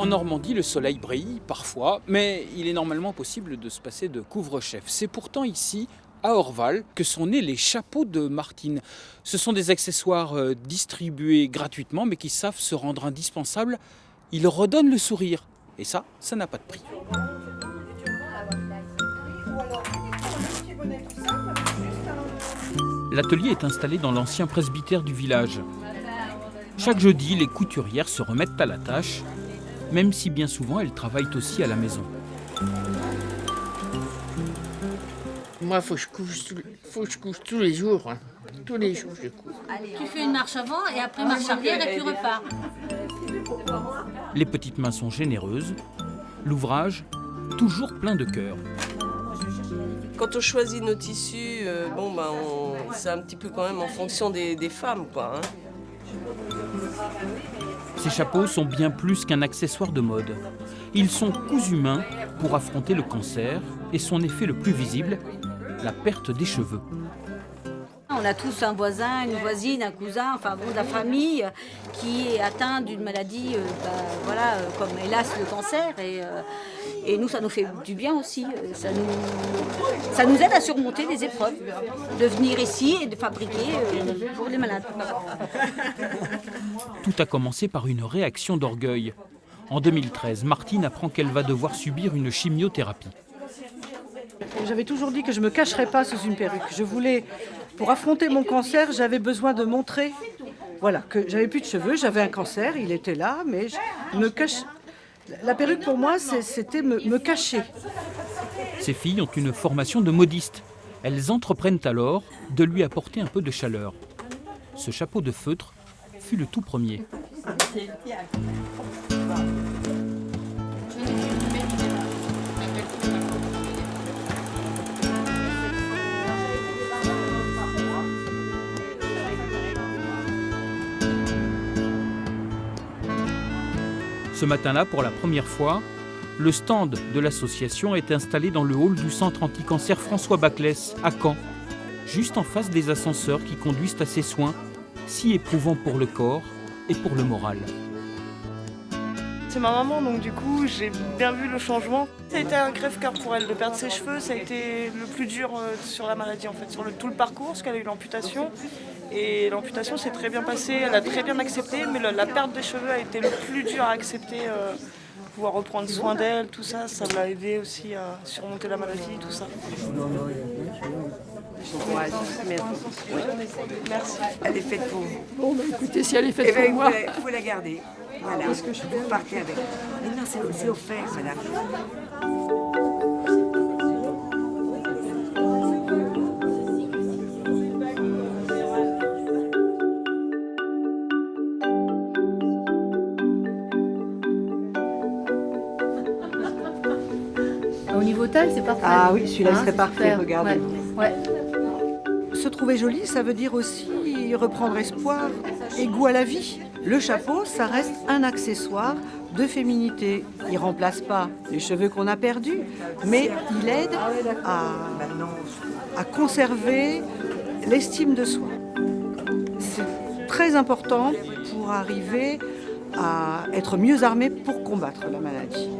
En Normandie, le soleil brille parfois, mais il est normalement possible de se passer de couvre-chef. C'est pourtant ici, à Orval, que sont nés les chapeaux de Martine. Ce sont des accessoires distribués gratuitement, mais qui savent se rendre indispensables. Ils redonnent le sourire. Et ça n'a pas de prix. L'atelier est installé dans l'ancien presbytère du village. Chaque jeudi, les couturières se remettent à la tâche, même si bien souvent elles travaillent aussi à la maison. Moi, faut que je couche tous les jours. Hein. Tous les jours, je couche. Tu fais une marche avant et après marche arrière et tu repars. Les petites mains sont généreuses, l'ouvrage toujours plein de cœur. Quand on choisit nos tissus, c'est un petit peu quand même en fonction des femmes, quoi. Hein. Ces chapeaux sont bien plus qu'un accessoire de mode. Ils sont cousus main pour affronter le cancer et son effet le plus visible, la perte des cheveux. On a tous un voisin, une voisine, un cousin, enfin bon, de la famille qui est atteint d'une maladie, comme hélas le cancer. Et nous, ça nous fait du bien aussi. Ça nous aide à surmonter des épreuves, de venir ici et de fabriquer pour les malades. Tout a commencé par une réaction d'orgueil. En 2013, Martine apprend qu'elle va devoir subir une chimiothérapie. J'avais toujours dit que je ne me cacherais pas sous une perruque. Je voulais, pour affronter mon cancer, j'avais besoin de montrer que j'avais plus de cheveux, j'avais un cancer, il était là, mais je me cache. La perruque pour moi, c'était me cacher. Ces filles ont une formation de modiste. Elles entreprennent alors de lui apporter un peu de chaleur. Ce chapeau de feutre fut le tout premier. Ce matin-là, pour la première fois, le stand de l'association est installé dans le hall du centre anti-cancer François Baclès, à Caen, juste en face des ascenseurs qui conduisent à ces soins, si éprouvants pour le corps et pour le moral. C'est ma maman, donc du coup, j'ai bien vu le changement. Ça a été un crève-cœur pour elle de perdre ses cheveux, ça a été le plus dur sur la maladie, en fait, sur tout le parcours, parce qu'elle a eu l'amputation. Et l'amputation s'est très bien passée, elle a très bien accepté, mais la perte des cheveux a été le plus dur à accepter. Pouvoir reprendre soin d'elle, tout ça, ça l'a aidé aussi à surmonter la maladie, tout ça. Merci. Elle est faite pour vous. Bon, écoutez, si elle est faite pour moi... Il faut la garder. Voilà, vous partez avec. Mais non, c'est offert, madame. Au niveau taille, c'est parfait. Ah oui, celui-là serait parfait, super. regardez. Ouais. Se trouver jolie, ça veut dire aussi reprendre espoir et goût à la vie. Le chapeau, ça reste un accessoire de féminité. Il ne remplace pas les cheveux qu'on a perdus, mais il aide à conserver l'estime de soi. C'est très important pour arriver à être mieux armé pour combattre la maladie.